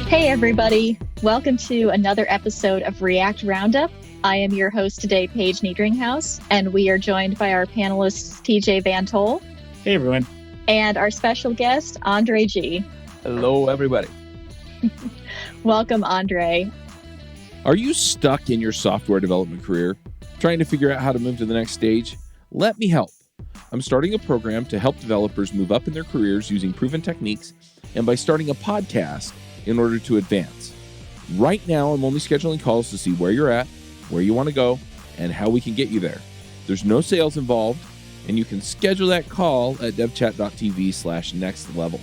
Hey, everybody. Welcome to another episode of React Roundup. I am your host today, Paige Niedringhaus, and we are joined by our panelists, TJ Van Tol. Hey, everyone. And our special guest, Andrey G. Hello, everybody. Welcome, Andrey. Are you stuck in your software development career, trying to figure out how to move to the next stage? Let me help. I'm starting a program to help developers move up in their careers using proven techniques and by starting a podcast in order to advance. Right now, I'm only scheduling calls to see where you're at, where you want to go, and how we can get you there. There's no sales involved, and you can schedule that call at devchat.tv/nextlevel.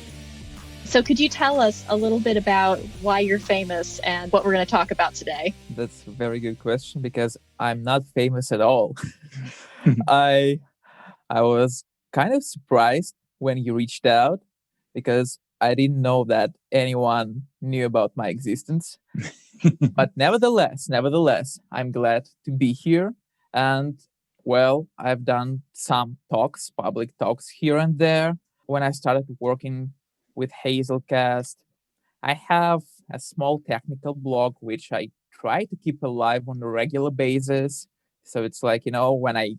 So could you tell us a little bit about why you're famous and what we're going to talk about today? That's a very good question because I'm not famous at all. I was kind of surprised when you reached out because I didn't know that anyone knew about my existence. But nevertheless, I'm glad to be here. And well, I've done some talks, public talks here and there. When I started working with Hazelcast, I have a small technical blog, which I try to keep alive on a regular basis. So it's like, when I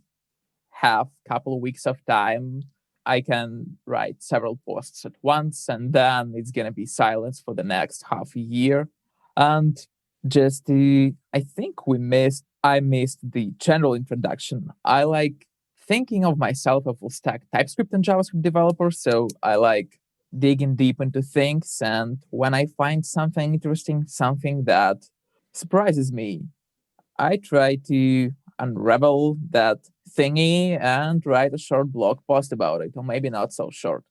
have a couple of weeks of time, I can write several posts at once, and then it's going to be silence for the next half a year. And I think I missed the general introduction. I like thinking of myself as a full stack TypeScript and JavaScript developer. So I like digging deep into things. And when I find something interesting, something that surprises me, I try to unravel that thingy and write a short blog post about it, or maybe not so short.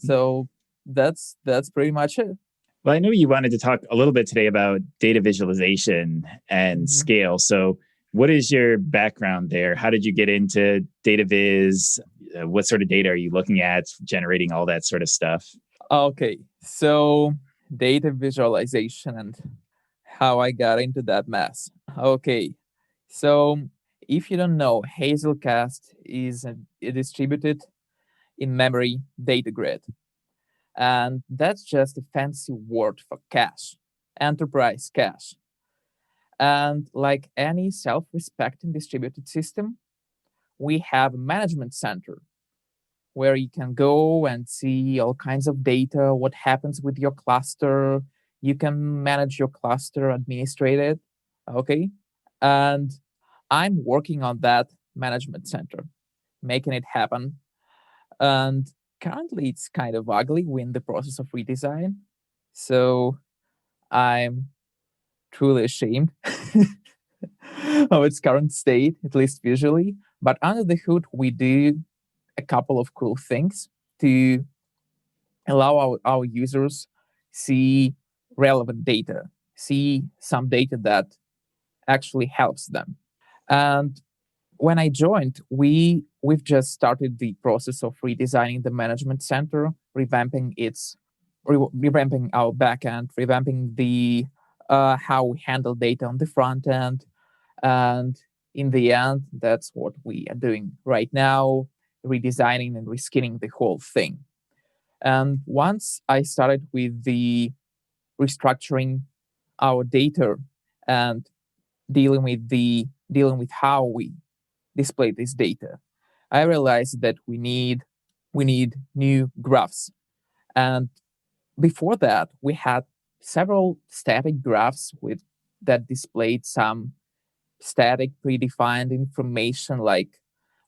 So that's pretty much it. Well, I know you wanted to talk a little bit today about data visualization and scale. So what is your background there? How did you get into data viz? What sort of data are you looking at, generating all that sort of stuff? Okay, so data visualization and how I got into that mess. Okay, so if you don't know, Hazelcast is a distributed in-memory data grid. And that's just a fancy word for cache, enterprise cache. And like any self-respecting distributed system, we have a management center where you can go and see all kinds of data, what happens with your cluster. You can manage your cluster, administrate it, okay? And I'm working on that management center, making it happen. And currently, it's kind of ugly. We're in the process of redesign. So I'm truly ashamed of its current state, at least visually. But under the hood, we do a couple of cool things to allow our users see relevant data, see some data that actually helps them. And when I joined, we've just started the process of redesigning the management center, revamping our backend, revamping the how we handle data on the front end, and in the end, that's what we are doing right now, redesigning and reskinning the whole thing. And once I started with the restructuring our data and dealing with how we display this data, I realized that we need new graphs. And before that, we had several static graphs that displayed some static predefined information, like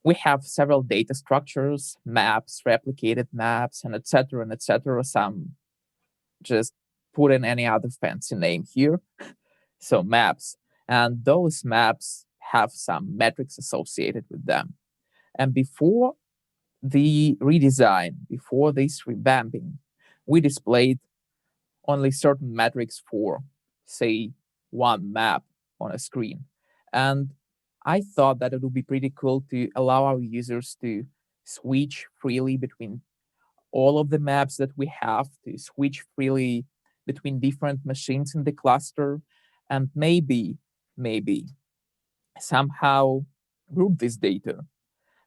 we have several data structures, maps, replicated maps, and etc. and etc. Some just put in any other fancy name here. So maps. And those maps have some metrics associated with them. And before the redesign, before this revamping, we displayed only certain metrics for, say, one map on a screen. And I thought that it would be pretty cool to allow our users to switch freely between all of the maps that we have, to switch freely between different machines in the cluster, and maybe somehow group this data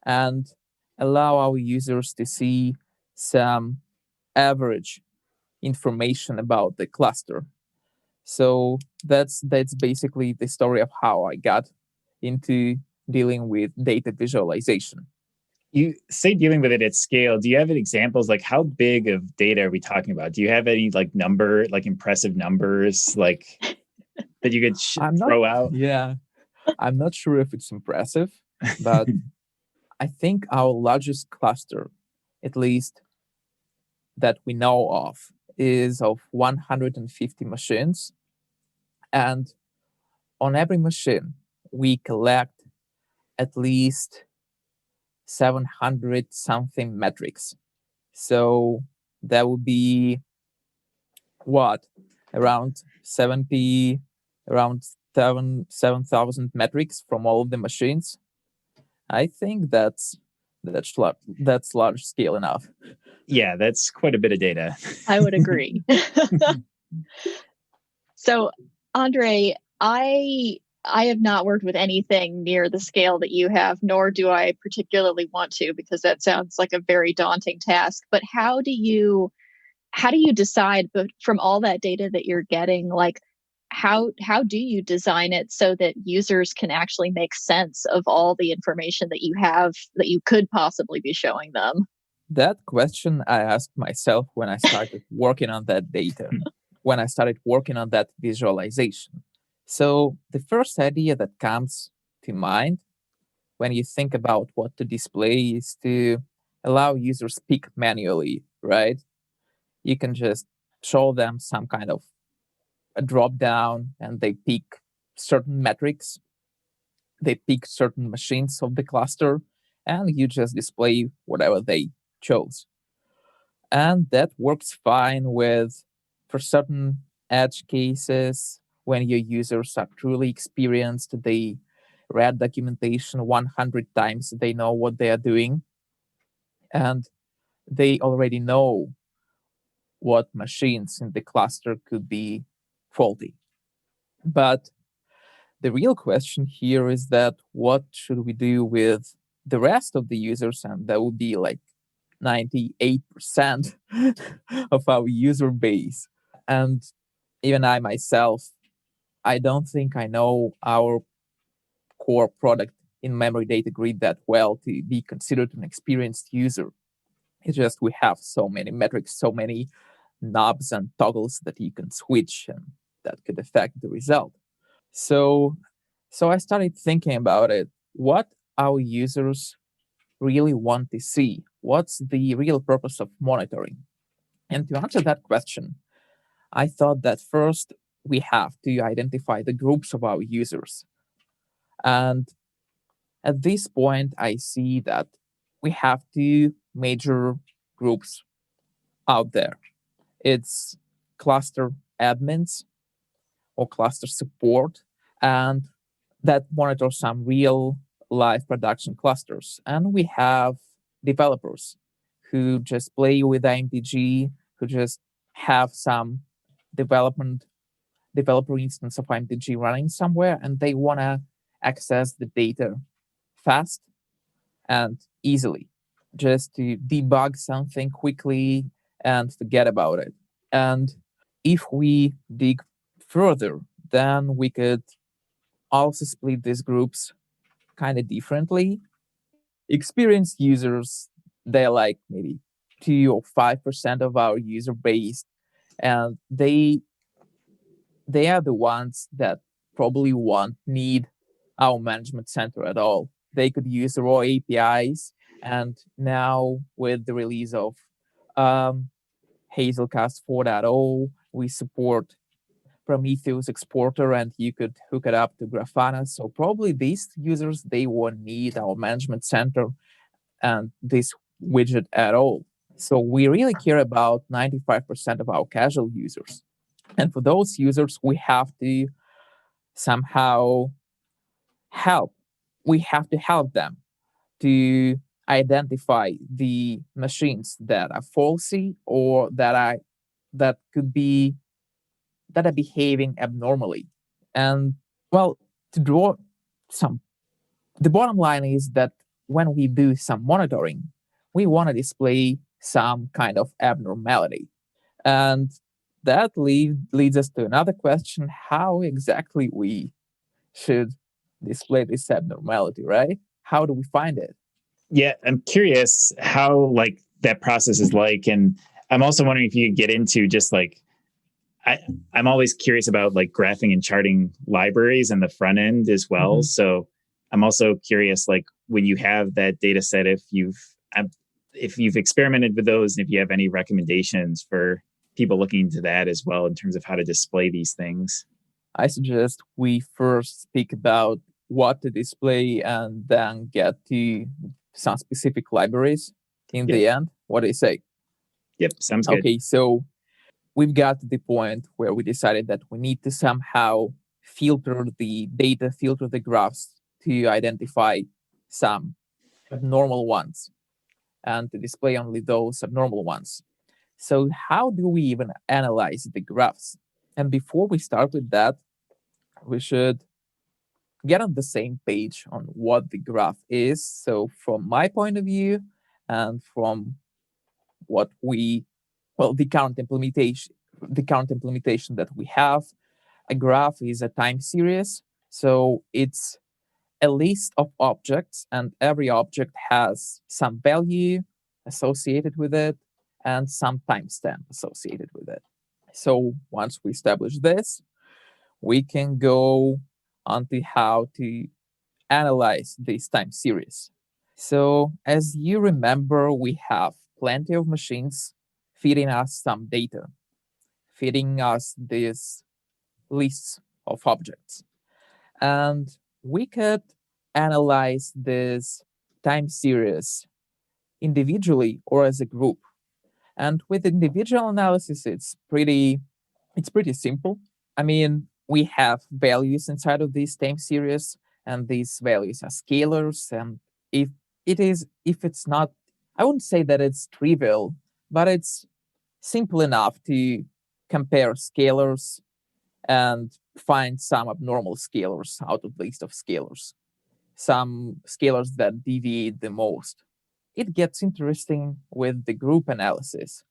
and allow our users to see some average information about the cluster. So that's basically the story of how I got into dealing with data visualization. You say dealing with it at scale. Do you have any examples? Like, how big of data are we talking about? Do you have any impressive numbers that you could throw out? Yeah, I'm not sure if it's impressive, but I think our largest cluster, at least that we know of, is of 150 machines. And on every machine, we collect at least 700 something metrics. So that would be what? Around 7,000 metrics from all of the machines. I think that's large scale enough. Yeah, that's quite a bit of data. I would agree. So, Andrey, I have not worked with anything near the scale that you have, nor do I particularly want to, because that sounds like a very daunting task. But how do you decide, but from all that data that you're getting, like how do you design it so that users can actually make sense of all the information that you have that you could possibly be showing them? That question I asked myself when I started working on that data, when I started working on that visualization. So the first idea that comes to mind when you think about what to display is to allow users pick manually, right? You can just show them some kind of a drop down and they pick certain metrics. They pick certain machines of the cluster and you just display whatever they chose. And that works fine for certain edge cases when your users are truly experienced. They read documentation 100 times. They know what they are doing. And they already know what machines in the cluster could be faulty. But the real question here is that what should we do with the rest of the users? And that would be like 98% of our user base. And even I myself, I don't think I know our core product in memory data grid that well to be considered an experienced user. It's just we have so many metrics, so many knobs and toggles that you can switch, and that could affect the result. So I started thinking about it. What our users really want to see? What's the real purpose of monitoring? And to answer that question, I thought that first we have to identify the groups of our users. And at this point, I see that we have two major groups out there. It's cluster admins or cluster support, and that monitor some real live production clusters. And we have developers who just play with IMDG, who just have some developer instance of IMDG running somewhere, and they want to access the data fast and easily, just to debug something quickly and forget about it. And if we dig further, then we could also split these groups kind of differently. Experienced users, they're like maybe 2 or 5% of our user base, and they are the ones that probably won't need our management center at all. They could use raw APIs, and now with the release of Hazelcast 4.0, we support Prometheus exporter, and you could hook it up to Grafana. So probably these users, they won't need our management center and this widget at all. So we really care about 95% of our casual users. And for those users, we have to somehow help. We have to help them to identify the machines that are faulty or that are behaving abnormally. And well, to draw the bottom line is that when we do some monitoring, we want to display some kind of abnormality. And that leads us to another question: how exactly we should display this abnormality, right? How do we find it? Yeah, I'm curious how like that process is like, and I'm also wondering if you could get into just like I, I'm always curious about like graphing and charting libraries and the front end as well. Mm-hmm. So I'm also curious, like when you have that data set, if you've experimented with those, and if you have any recommendations for people looking into that as well in terms of how to display these things. I suggest we first speak about what to display and then get to some specific libraries in Yep. the end. What do you say? Yep. Sounds good. Okay, so we've got to the point where we decided that we need to somehow filter the data, filter the graphs to identify some abnormal ones and to display only those abnormal ones. So how do we even analyze the graphs? And before we start with that, we should get on the same page on what the graph is. So from my point of view and from what the current implementation that we have, a graph is a time series. So it's a list of objects, and every object has some value associated with it and some timestamp associated with it. So once we establish this, we can go on to how to analyze this time series. So as you remember, we have plenty of machines feeding us some data, feeding us these lists of objects. And we could analyze this time series individually or as a group. And with individual analysis, it's pretty simple. I mean, we have values inside of this time series, and these values are scalars. And if it's not, I wouldn't say that it's trivial, but it's simple enough to compare scalars and find some abnormal scalars out of the list of scalars, some scalars that deviate the most. It gets interesting with the group analysis,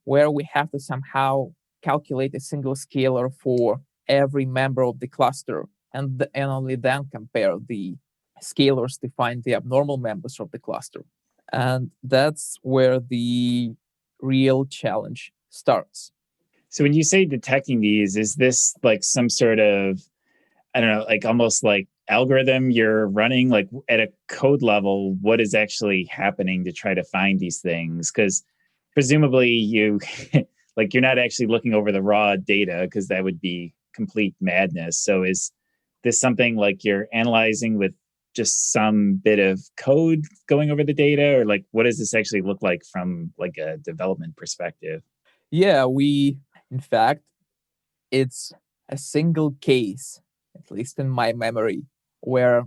where we have to somehow calculate a single scalar for every member of the cluster and only then compare the scalars to find the abnormal members of the cluster. And that's where the real challenge starts. So when you say detecting these, is this like some sort of, I don't know, like almost like algorithm you're running, like at a code level, what is actually happening to try to find these things? Because presumably you like you're not actually looking over the raw data, because that would be complete madness. So is this something like you're analyzing with just some bit of code going over the data, or like what does this actually look like from like a development perspective? Yeah, in fact, it's a single case, at least in my memory, where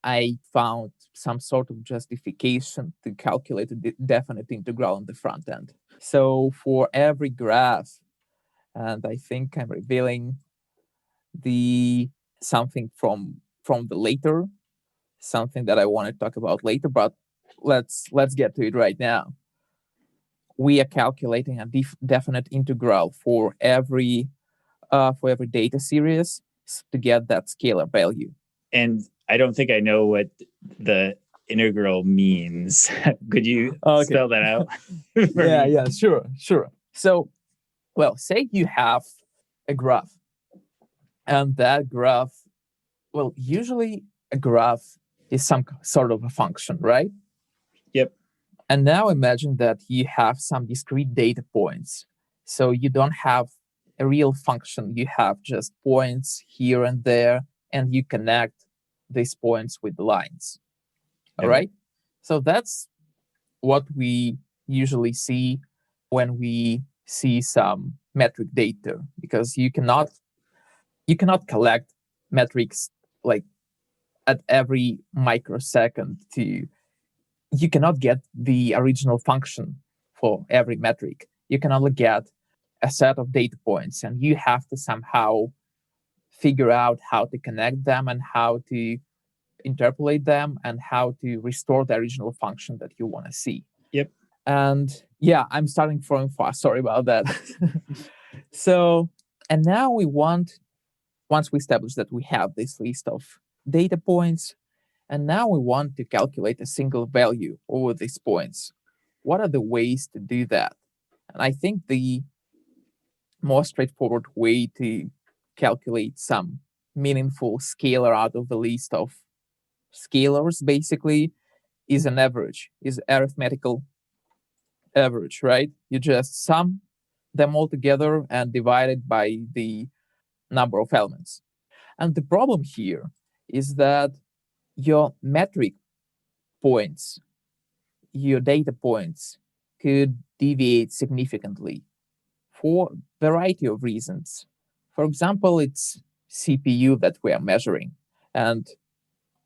I found some sort of justification to calculate a definite integral on the front end. So for every graph, and I think I'm revealing the something from the later, something that I want to talk about later, but let's get to it right now. We are calculating a definite integral for every data series to get that scalar value. And I don't think I know what the integral means. Could you spell that out? Yeah, sure. So, well, say you have a graph, and that graph, well, usually a graph is some sort of a function, right? Yep. And now imagine that you have some discrete data points. So you don't have a real function. You have just points here and there, and you connect these points with lines. All right. So that's what we usually see when we see some metric data, because you cannot collect metrics like at every microsecond. You cannot get the original function for every metric. You can only get a set of data points, and you have to somehow figure out how to connect them and how to interpolate them and how to restore the original function that you want to see. Yep. And Yeah, I'm starting from fast. Sorry about that. So, and now once we establish that we have this list of data points, and now we want to calculate a single value over these points. What are the ways to do that? And I think the most straightforward way to calculate some meaningful scalar out of the list of scalars basically is an average, is arithmetical average, right? You just sum them all together and divide it by the number of elements. And the problem here is that your metric points, your data points could deviate significantly for a variety of reasons. For example, it's CPU that we are measuring. And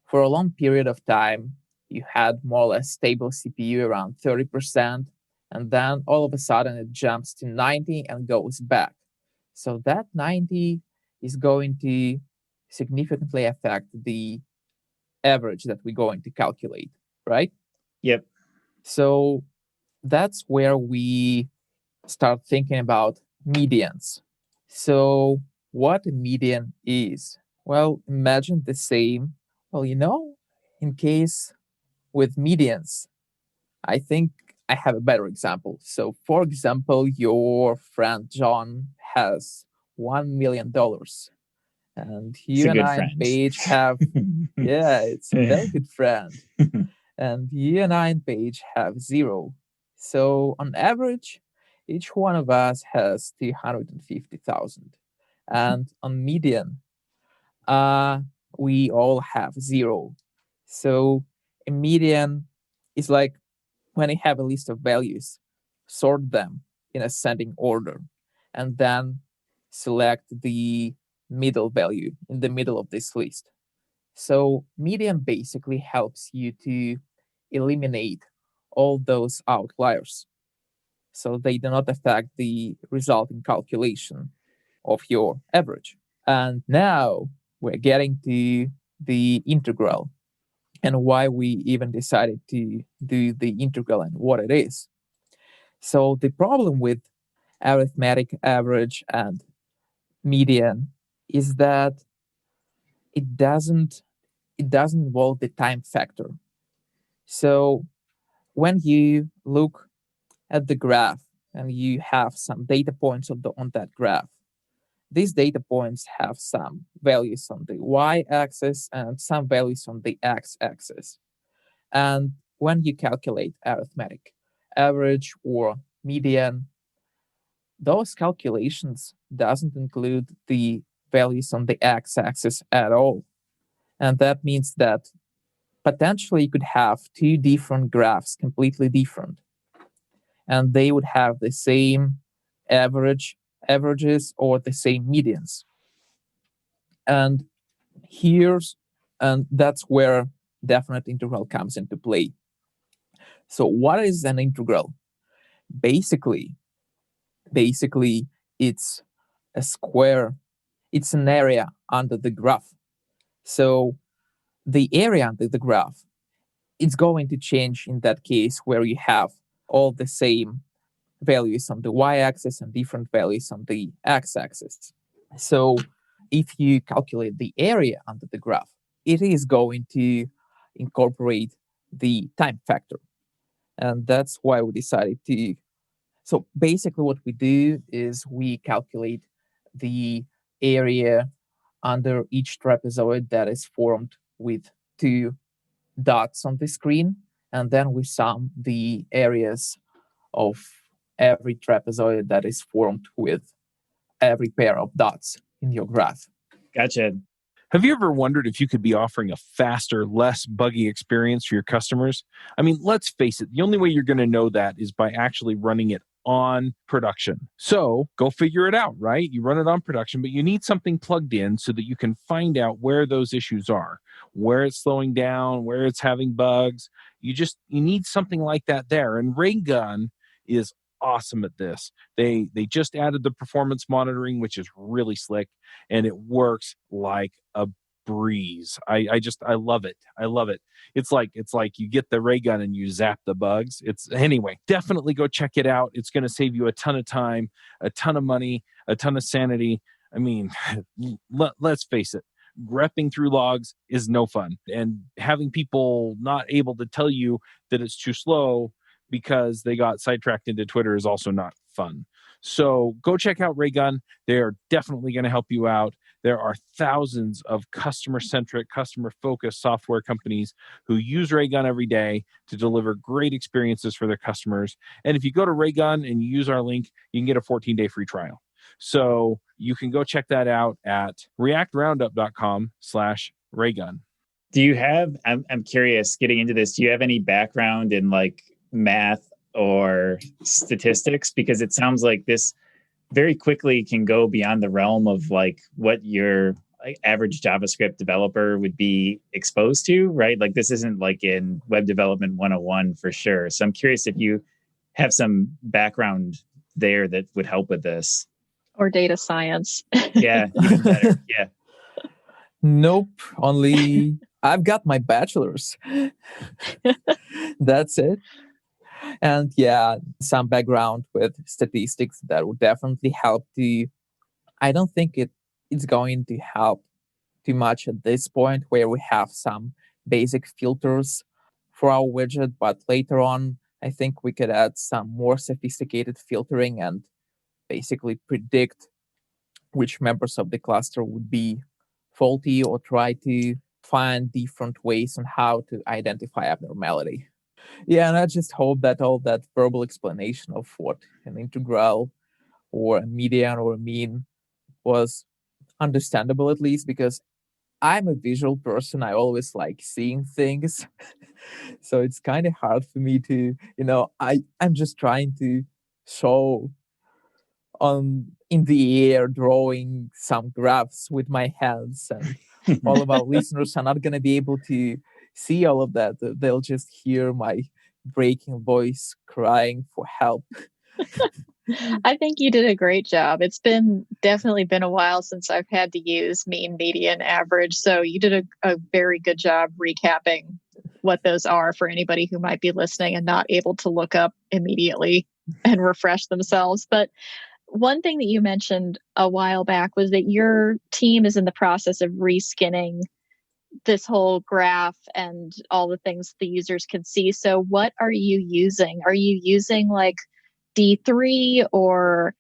for a long period of time, you had more or less stable CPU around 30%, and then all of a sudden it jumps to 90 and goes back. So that 90 is going to significantly affect the average that we're going to calculate, right? Yep. So that's where we start thinking about medians. So what a median is? Well, imagine the same. Well, in case with medians, I think I have a better example. So, for example, your friend John has $1 million, and It's you a and good I and friend. Paige have, yeah, it's a very good friend. And you and I and Paige have zero. So, on average, each one of us has 350,000. And on median, uh, we all have zero. So a median is like when you have a list of values, sort them in ascending order, and then select the middle value in the middle of this list. So median basically helps you to eliminate all those outliers so they do not affect the resulting calculation of your average. And now we're getting to the integral and why we even decided to do the integral and what it is. So the problem with arithmetic average and median is that it doesn't involve the time factor. So when you look at the graph and you have some data points on that graph, these data points have some values on the y-axis and some values on the x-axis. And when you calculate arithmetic average or median, those calculations doesn't include the values on the x-axis at all. And that means that potentially you could have two different graphs, completely different, and they would have the same averages or the same medians. And that's where definite integral comes into play. So what is an integral? Basically, it's a square, it's an area under the graph. So the area under the graph, it's going to change in that case where you have all the same values on the y-axis and different values on the x-axis. So if you calculate the area under the graph, it is going to incorporate the time factor. And that's why we decided to. So basically, what we do is we calculate the area under each trapezoid that is formed with two dots on the screen, and then we sum the areas of every trapezoid that is formed with every pair of dots in your graph. Gotcha. Have you ever wondered if you could be offering a faster, less buggy experience for your customers? I mean, let's face it, the only way you're going to know that is by actually running it on production. So go figure it out, right? You run it on production, but you need something plugged in so that you can find out where those issues are, where it's slowing down, where it's having bugs. You need something like that there. And Raygun is awesome at this. They just added the performance monitoring, which is really slick, and it works like a breeze. I love it. I love it. It's like you get the ray gun and you zap the bugs. Anyway, definitely go check it out. It's going to save you a ton of time, a ton of money, a ton of sanity. I mean, let's face it. Grepping through logs is no fun, and having people not able to tell you that it's too slow because they got sidetracked into Twitter is also not fun. So go check out Raygun. They are definitely going to help you out. There are thousands of customer-centric, customer-focused software companies who use Raygun every day to deliver great experiences for their customers. And if you go to Raygun and you use our link, you can get a 14-day free trial. So you can go check that out at reactroundup.com/Raygun. Do you have, I'm curious, getting into this, do you have any background in like math or statistics? Because it sounds like this very quickly can go beyond the realm of like what your average JavaScript developer would be exposed to, right? Like this isn't like in web development 101 for sure. So I'm curious if you have some background there that would help with this. Or data science. Yeah, even better. Yeah. Nope. Only I've got my bachelor's. That's it. And yeah, some background with statistics that would definitely help to. I don't think it's going to help too much at this point where we have some basic filters for our widget, but later on, I think we could add some more sophisticated filtering and basically predict which members of the cluster would be faulty or try to find different ways on how to identify abnormality. Yeah, and I just hope that all that verbal explanation of what an integral or a median or a mean was understandable at least, because I'm a visual person. I always like seeing things. So it's kind of hard for me to, I'm just trying to show in the air, drawing some graphs with my hands, and all of our listeners are not going to be able to see all of that. They'll just hear my breaking voice crying for help. I think you did a great job. It's definitely been a while since I've had to use mean, median, average. So you did a very good job recapping what those are for anybody who might be listening and not able to look up immediately and refresh themselves. But one thing that you mentioned a while back was that your team is in the process of reskinning this whole graph and all the things the users can see. So what are you using? Are you using like D3, or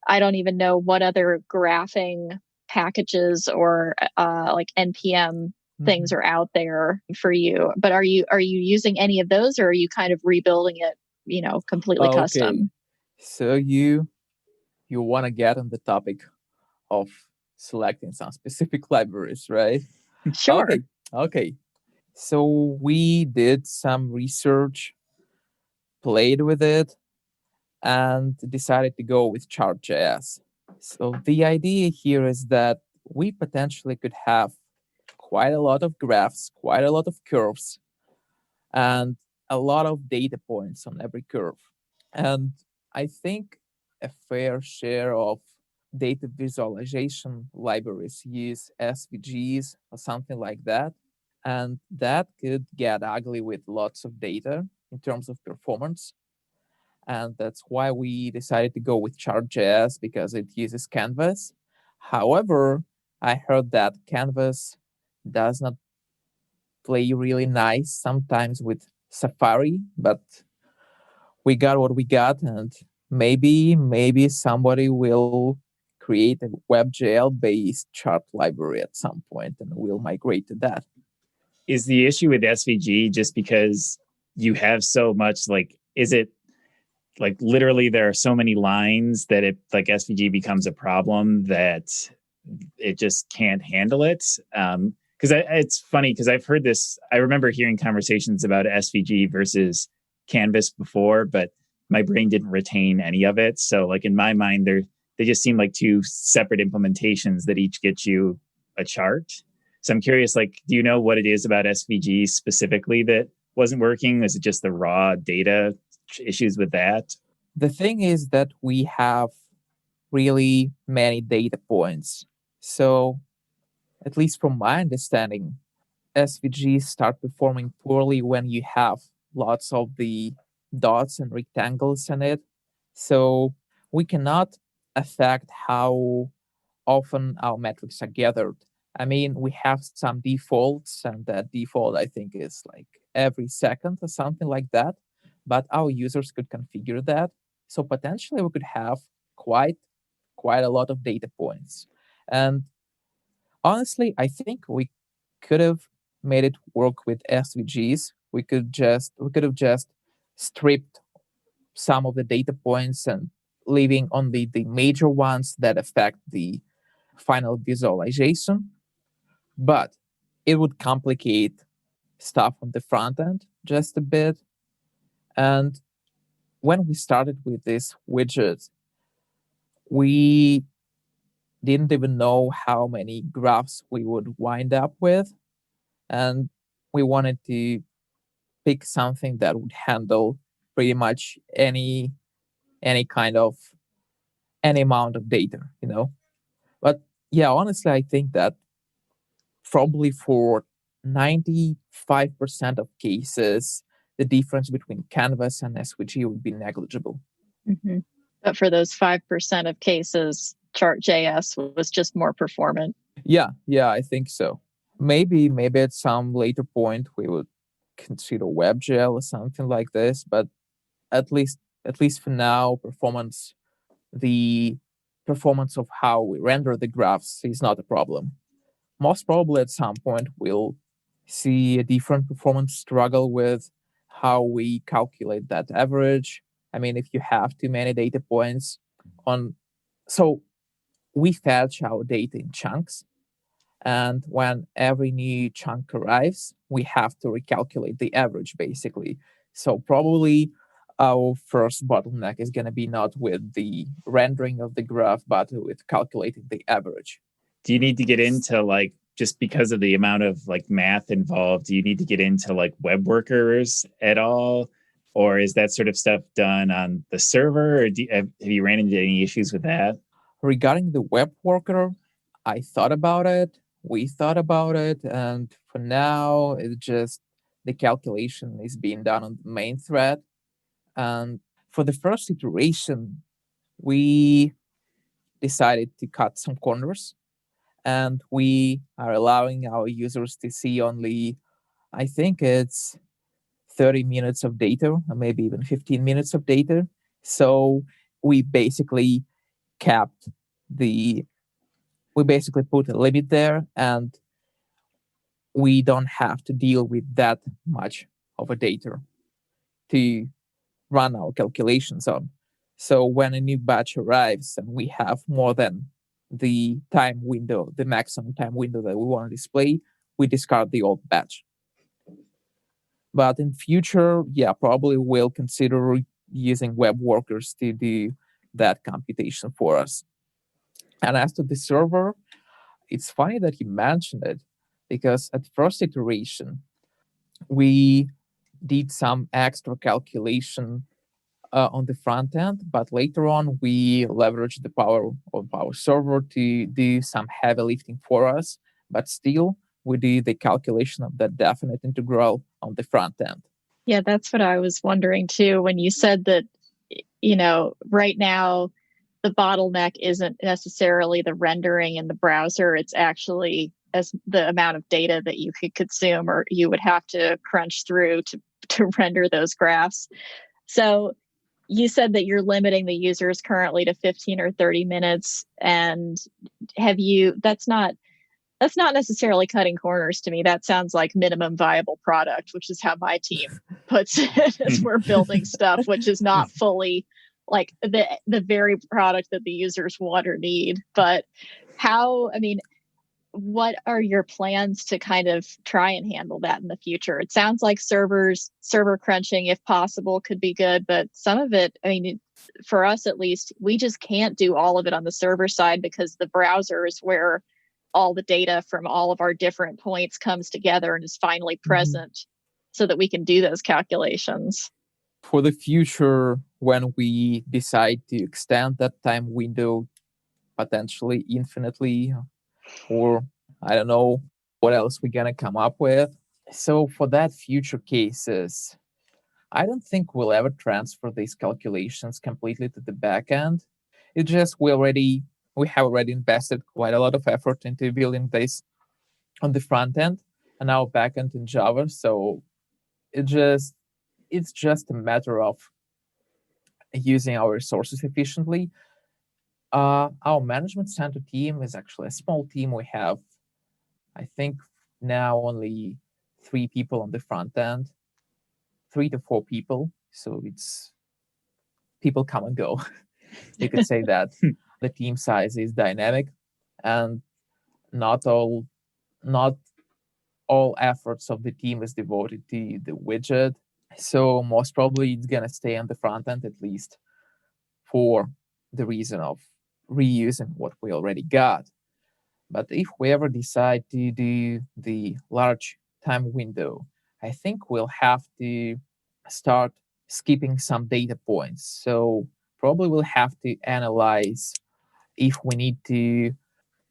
I don't even know what other graphing packages or like NPM things are out there for you? But are you using any of those, or are you kind of rebuilding it, completely custom? So you want to get on the topic of selecting some specific libraries, right? Sure. Okay. So we did some research, played with it, and decided to go with Chart.js. So the idea here is that we potentially could have quite a lot of graphs, quite a lot of curves, and a lot of data points on every curve. And I think a fair share of data visualization libraries use SVGs or something like that. And that could get ugly with lots of data in terms of performance. And that's why we decided to go with Chart.js, because it uses Canvas. However, I heard that Canvas does not play really nice sometimes with Safari, but we got what we got, and maybe somebody will create a WebGL-based chart library at some point, and we'll migrate to that. Is the issue with SVG just because you have so much, like, is it like literally there are so many lines that it like SVG becomes a problem that it just can't handle it? Because it's funny because I've heard this. I remember hearing conversations about SVG versus Canvas before, but my brain didn't retain any of it. So like in my mind, they just seem like two separate implementations that each get you a chart. So I'm curious, like, do you know what it is about SVG specifically that wasn't working? Is it just the raw data issues with that? The thing is that we have really many data points. So at least from my understanding, SVGs start performing poorly when you have lots of the dots and rectangles in it. So we cannot affect how often our metrics are gathered. I mean, we have some defaults, and that default, I think, is like every second or something like that. But our users could configure that. So potentially we could have quite a lot of data points. And honestly, I think we could have made it work with SVGs. We could have just stripped some of the data points and leaving only the major ones that affect the final visualization. But it would complicate stuff on the front end just a bit. And when we started with this widget, we didn't even know how many graphs we would wind up with. And we wanted to pick something that would handle pretty much any kind of any amount of data, But yeah, honestly, I think that probably for 95% of cases, the difference between Canvas and SVG would be negligible. Mm-hmm. But for those 5% of cases, Chart.js was just more performant. Yeah, I think so. Maybe at some later point we would consider WebGL or something like this, but at least for now, the performance of how we render the graphs is not a problem. Most probably at some point we'll see a different performance struggle with how we calculate that average. I mean, if you have too many data points so we fetch our data in chunks. And when every new chunk arrives, we have to recalculate the average, basically. So probably our first bottleneck is going to be not with the rendering of the graph, but with calculating the average. Do you need to get into like, just because of the amount of like math involved, do you need to get into like web workers at all? Or is that sort of stuff done on the server? Or have you ran into any issues with that? Regarding the web worker, I thought about it. We thought about it. And for now, it's just the calculation is being done on the main thread. And for the first iteration, we decided to cut some corners. And we are allowing our users to see only, I think it's 30 minutes of data, or maybe even 15 minutes of data. So we basically put a limit there, and we don't have to deal with that much of a data to run our calculations on. So when a new batch arrives and we have more than the maximum time window that we want to display, we discard the old batch. But in future, probably we'll consider using web workers to do that computation for us. And as to the server, it's funny that you mentioned it, because at first iteration, we did some extra calculation on the front end, but later on, we leveraged the power of our server to do some heavy lifting for us. But still, we do the calculation of that definite integral on the front end. Yeah, that's what I was wondering too. When you said that, right now, the bottleneck isn't necessarily the rendering in the browser. It's actually as the amount of data that you could consume or you would have to crunch through to render those graphs. So you said that you're limiting the users currently to 15 or 30 minutes. And that's not necessarily cutting corners to me. That sounds like minimum viable product, which is how my team puts it as we're building stuff, which is not fully like the very product that the users want or need. But what are your plans to kind of try and handle that in the future? It sounds like server crunching, if possible, could be good, but some of it, for us at least, we just can't do all of it on the server side because the browser is where all the data from all of our different points comes together and is finally present so that we can do those calculations. For the future, when we decide to extend that time window potentially infinitely, or I don't know what else we're going to come up with. So for that future cases, I don't think we'll ever transfer these calculations completely to the backend. It's just we have already invested quite a lot of effort into building this on the front end and our backend in Java. So it's just a matter of using our resources efficiently. Our management center team is actually a small team. We have, I think, now only 3 people on the front end, 3 to 4 people. So it's people come and go. You could say that the team size is dynamic, and not all not all efforts of the team is devoted to the widget. So most probably it's gonna stay on the front end, at least for the reason of reusing what we already got. But if we ever decide to do the large time window, I think we'll have to start skipping some data points. So probably we'll have to analyze if we need to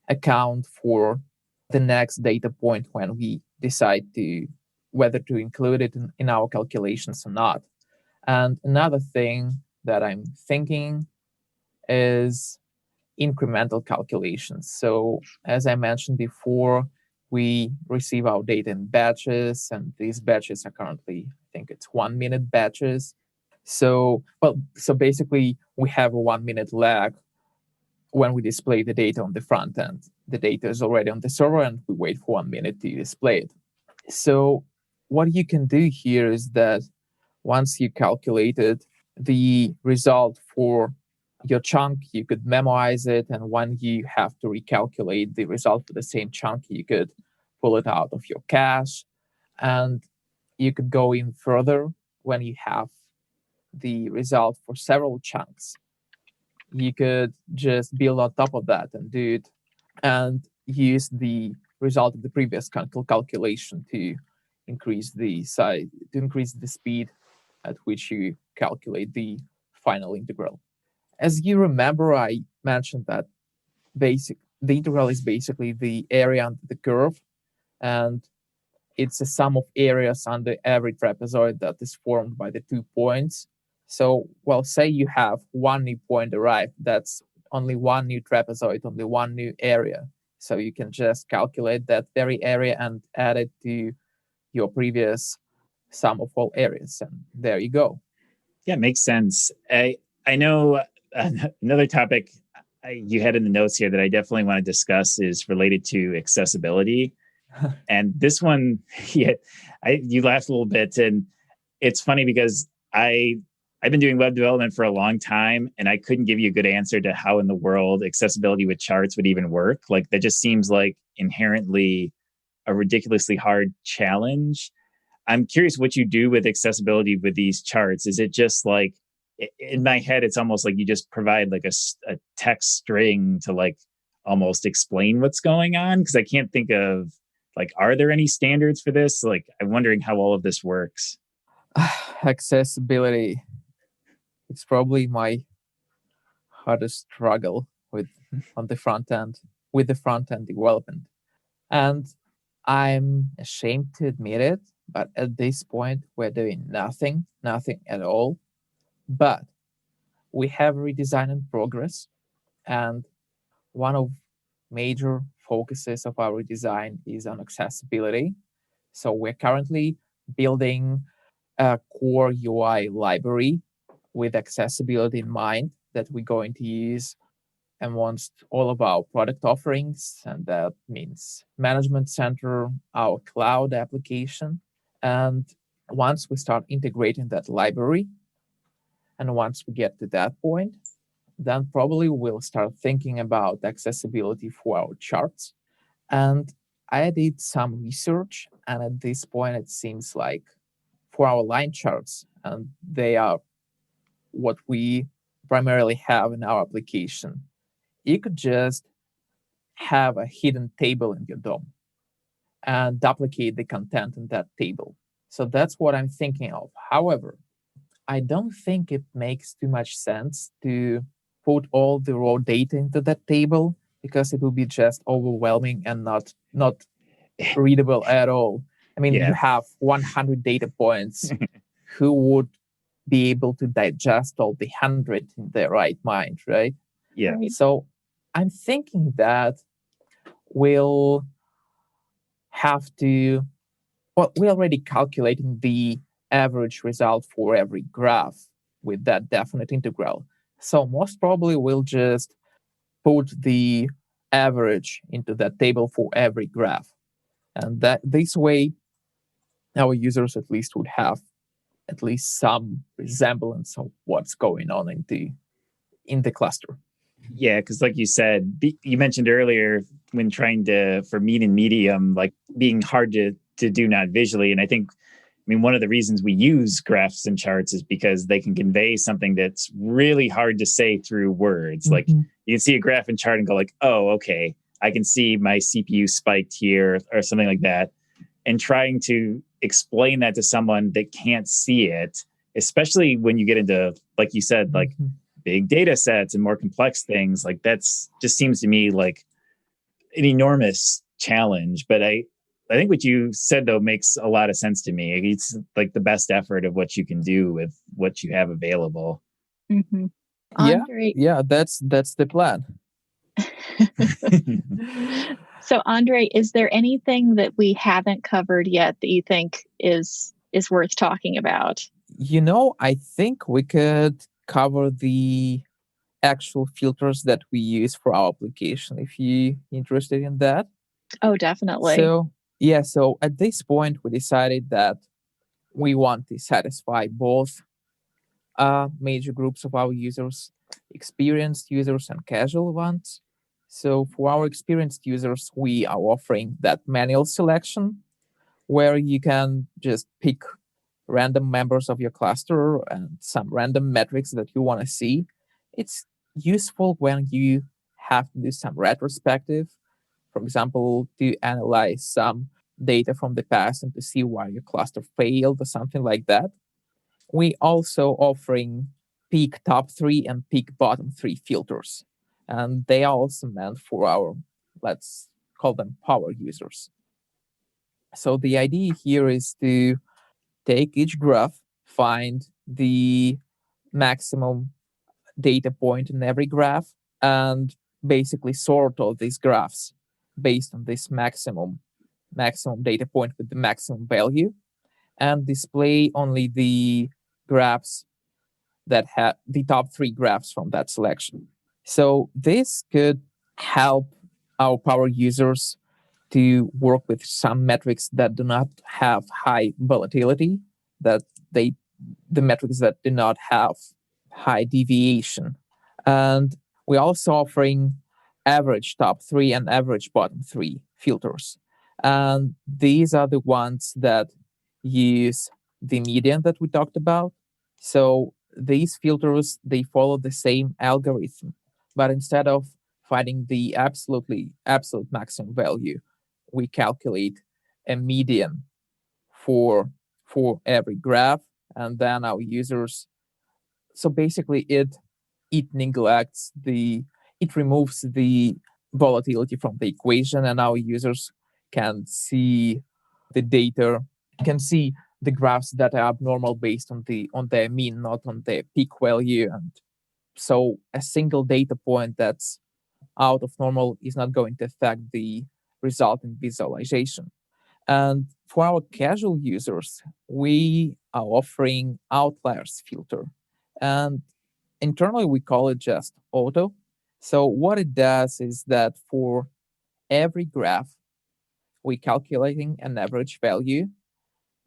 account for the next data point when we decide to whether to include it in our calculations or not. And another thing that I'm thinking is incremental calculations. So as I mentioned before, we receive our data in batches, and these batches are currently, I think it's 1-minute batches. So basically we have a 1-minute lag when we display the data on the front end. The data is already on the server and we wait for 1 minute to display it. So what you can do here is that once you calculated the result for your chunk, you could memorize it, and when you have to recalculate the result for the same chunk, you could pull it out of your cache, and you could go in further when you have the result for several chunks. You could just build on top of that and do it and use the result of the previous calculation to increase the size, to increase the speed at which you calculate the final integral. As you remember, I mentioned that the integral is basically the area under the curve, and it's a sum of areas under every trapezoid that is formed by the 2 points. So, well, say you have one new point arrived, that's only one new trapezoid, only one new area. So you can just calculate that very area and add it to your previous sum of all areas, and there you go. Yeah, makes sense. I know another topic you had in the notes here that I definitely want to discuss is related to accessibility. And this one, yeah, you laughed a little bit, and it's funny because I've been doing web development for a long time, and I couldn't give you a good answer to how in the world accessibility with charts would even work. Like, that just seems like inherently a ridiculously hard challenge. I'm curious what you do with accessibility with these charts. Is it just like, in my head, it's almost like you just provide like a text string to like almost explain what's going on? Because I can't think of, like, are there any standards for this? Like, I'm wondering how all of this works. Accessibility. It's probably my hardest struggle with the front end development. And I'm ashamed to admit it, but at this point, we're doing nothing at all. But we have redesign in progress, and one of major focuses of our redesign is on accessibility. So we're currently building a core UI library with accessibility in mind that we're going to use amongst all of our product offerings. And that means Management Center, our cloud application. And once we start integrating that library, and once we get to that point, then probably we'll start thinking about accessibility for our charts. And I did some research, and at this point, it seems like for our line charts, and they are what we primarily have in our application, you could just have a hidden table in your DOM and duplicate the content in that table. So that's what I'm thinking of. However, I don't think it makes too much sense to put all the raw data into that table, because it will be just overwhelming and not readable at all. I mean, you Yeah. have 100 data points. Who would be able to digest all the 100 in their right mind, right? Yeah. Right. So I'm thinking that we'll have to, well, we're already calculating the average result for every graph with that definite integral. So most probably we'll just put the average into that table for every graph. And that this way, our users at least would have at least some resemblance of what's going on in the cluster. Yeah, because like you said, you mentioned earlier when trying to for mean and medium, like being hard to do not visually, and I think, I mean, one of the reasons we use graphs and charts is because they can convey something that's really hard to say through words. Mm-hmm. Like you can see a graph and chart and go like, oh, okay, I can see my CPU spiked here or something like that. And trying to explain that to someone that can't see it, especially when you get into, like you said, like big data sets and more complex things, like that's just seems to me like an enormous challenge. But I think what you said though makes a lot of sense to me. It's like the best effort of what you can do with what you have available. Mm-hmm. Andrey. Yeah, that's the plan. So Andrey, is there anything that we haven't covered yet that you think is worth talking about? I think we could cover the actual filters that we use for our application if you're interested in that. Oh, definitely. So at this point, we decided that we want to satisfy both major groups of our users, experienced users and casual ones. So for our experienced users, we are offering that manual selection where you can just pick random members of your cluster and some random metrics that you want to see. It's useful when you have to do some retrospective, for example, to analyze some data from the past and to see why your cluster failed or something like that. We also offering peak top 3 and peak bottom 3 filters. And they are also meant for our, let's call them power users. So the idea here is to take each graph, find the maximum data point in every graph, and basically sort all these graphs based on this maximum data point with the maximum value, and display only the graphs that have the top 3 graphs from that selection. So this could help our power users to work with some metrics that do not have high volatility, that the metrics that do not have high deviation. And we're also offering average top 3 and average bottom 3 filters. And these are the ones that use the median that we talked about. So these filters, they follow the same algorithm, but instead of finding the absolute maximum value, we calculate a median for every graph, and then our users. So basically, it removes the volatility from the equation, and our users can see the data, can see the graphs that are abnormal based on their mean, not on their peak value. And so a single data point that's out of normal is not going to affect the resulting visualization. And for our casual users, we are offering outliers filter. And internally, we call it just auto. So what it does is that for every graph, we're calculating an average value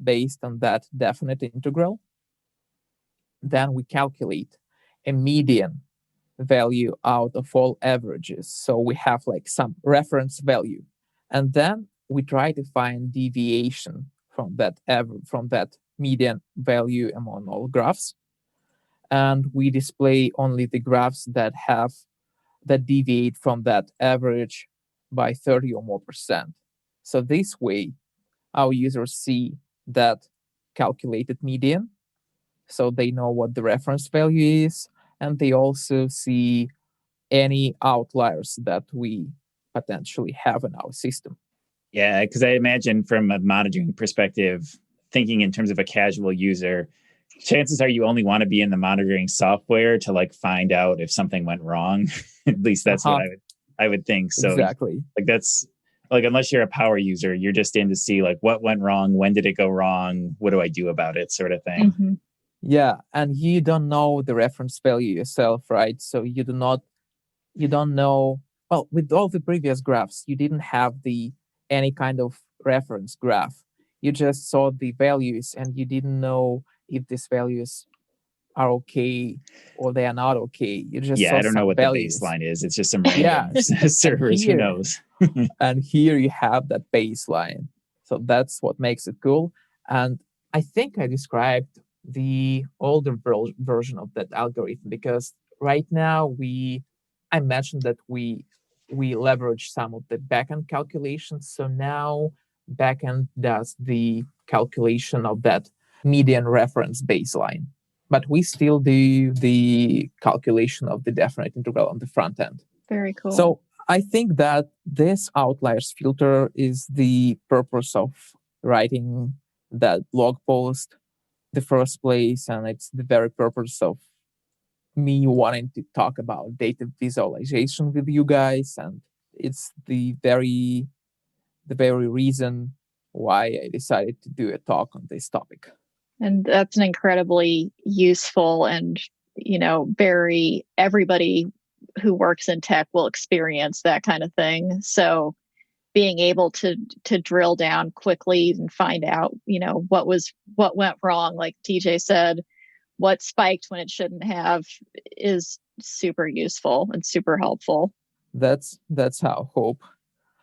based on that definite integral. Then we calculate a median value out of all averages. So we have like some reference value. And then we try to find deviation from that median value among all graphs. And we display only the graphs that deviate from that average by 30 or more percent. So this way, our users see that calculated median, so they know what the reference value is, and they also see any outliers that we potentially have in our system. Yeah, because I imagine from a monitoring perspective, thinking in terms of a casual user, chances are you only want to be in the monitoring software to like find out if something went wrong. At least that's what I would think. So exactly. like that's like unless you're a power user, you're just in to see like what went wrong, when did it go wrong, what do I do about it, sort of thing. Mm-hmm. Yeah, and you don't know the reference value yourself, right? So you don't know. Well, with all the previous graphs, you didn't have any kind of reference graph. You just saw the values, and you didn't know if these values are okay or they are not okay. You just saw I don't know some what values. the baseline is. It's just some random Yes. servers. Who knows? And here you have that baseline. So that's what makes it cool. And I think I described the older version of that algorithm, because right now I mentioned that we leverage some of the backend calculations. So now backend does the calculation of that median reference baseline, but we still do the calculation of the definite integral on the front end. Very cool. So I think that this outliers filter is the purpose of writing that blog post in the first place, and it's the very purpose of me wanting to talk about data visualization with you guys, and it's the very reason why I decided to do a talk on this topic. And that's an incredibly useful and, very everybody who works in tech will experience that kind of thing. So being able to drill down quickly and find out, what went wrong, like TJ said, what spiked when it shouldn't have, is super useful and super helpful. That's our hope.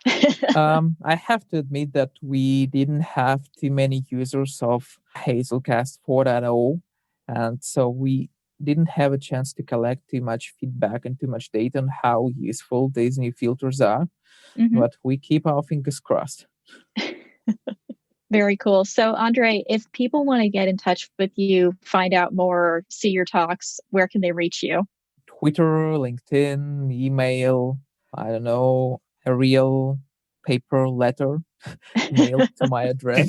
I have to admit that we didn't have too many users of Hazelcast 4.0, and so we didn't have a chance to collect too much feedback and too much data on how useful these new filters are. Mm-hmm. But we keep our fingers crossed. Very cool. So, Andrey, if people want to get in touch with you, find out more, see your talks, where can they reach you? Twitter, LinkedIn, email, I don't know, a real paper letter mailed to my address.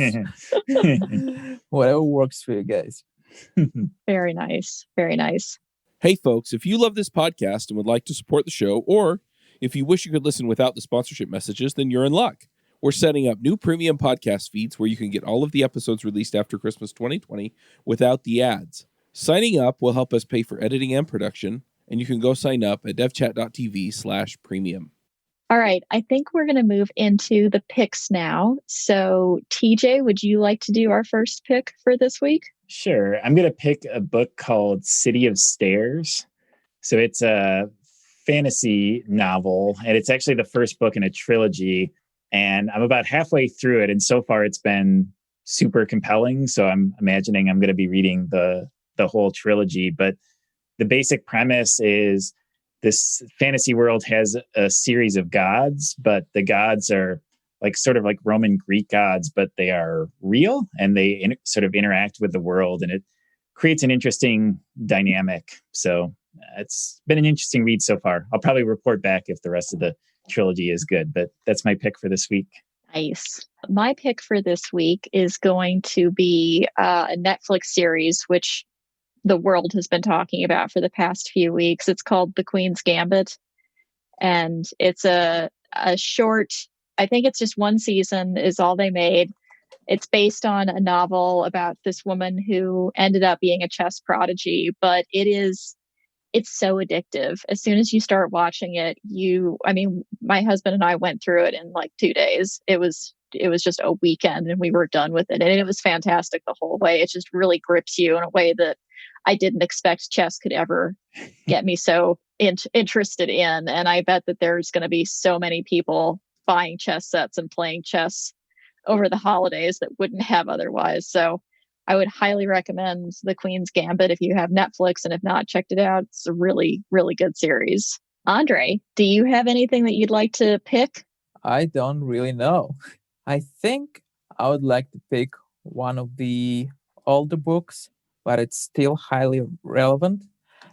Whatever works for you guys. Very nice. Very nice. Hey, folks, if you love this podcast and would like to support the show, or if you wish you could listen without the sponsorship messages, then you're in luck. We're setting up new premium podcast feeds where you can get all of the episodes released after Christmas 2020 without the ads. Signing up will help us pay for editing and production, and you can go sign up at devchat.tv/premium. All right, I think we're going to move into the picks now. So, TJ, would you like to do our first pick for this week? Sure. I'm going to pick a book called City of Stairs. So it's a fantasy novel, and it's actually the first book in a trilogy. And I'm about halfway through it, and so far it's been super compelling. So I'm imagining I'm going to be reading the whole trilogy. But the basic premise is this fantasy world has a series of gods, but the gods are like sort of like Roman Greek gods, but they are real and they sort of interact with the world, and it creates an interesting dynamic. So it's been an interesting read so far. I'll probably report back if the rest of the trilogy is good, but that's my pick for this week. Nice. My pick for this week is going to be a Netflix series, which the world has been talking about for the past few weeks. It's called The Queen's Gambit. And it's a short, I think it's just one season is all they made. It's based on a novel about this woman who ended up being a chess prodigy, but it's so addictive. As soon as you start watching it, my husband and I went through it in like 2 days. It was just a weekend and we were done with it. And it was fantastic the whole way. It just really grips you in a way that I didn't expect chess could ever get me so interested in. And I bet that there's going to be so many people buying chess sets and playing chess over the holidays that wouldn't have otherwise. So I would highly recommend The Queen's Gambit if you have Netflix, and if not, checked it out. It's a really, really good series. Andrey, do you have anything that you'd like to pick? I don't really know. I think I would like to pick one of the older books, but it's still highly relevant.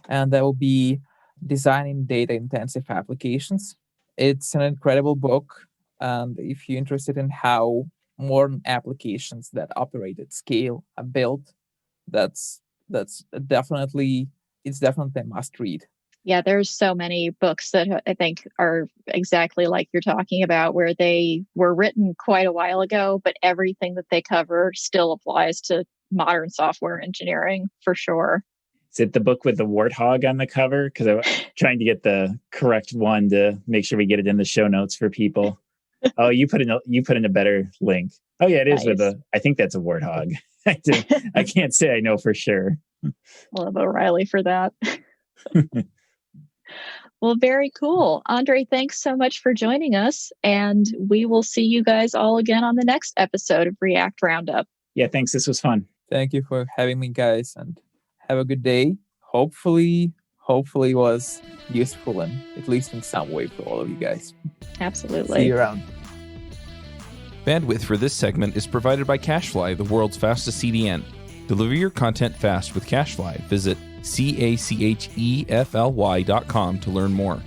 And that will be Designing Data-Intensive Applications. It's an incredible book, and if you're interested in how modern applications that operate at scale are built, that's definitely a must read. Yeah, there's so many books that I think are exactly like you're talking about, where they were written quite a while ago, but everything that they cover still applies to modern software engineering for sure. Is it the book with the warthog on the cover? Because I'm trying to get the correct one to make sure we get it in the show notes for people. Oh, you put in a better link. Oh yeah, it is Nice. I think that's a warthog. I can't say I know for sure. Love O'Reilly for that. Well, very cool. Andrey, thanks so much for joining us. And we will see you guys all again on the next episode of React Roundup. Yeah, thanks. This was fun. Thank you for having me, guys, and have a good day. Hopefully it was useful and at least in some way for all of you guys. Absolutely. See you around. Bandwidth for this segment is provided by CacheFly, the world's fastest CDN. Deliver your content fast with CacheFly. Visit CACHEFLY.com to learn more.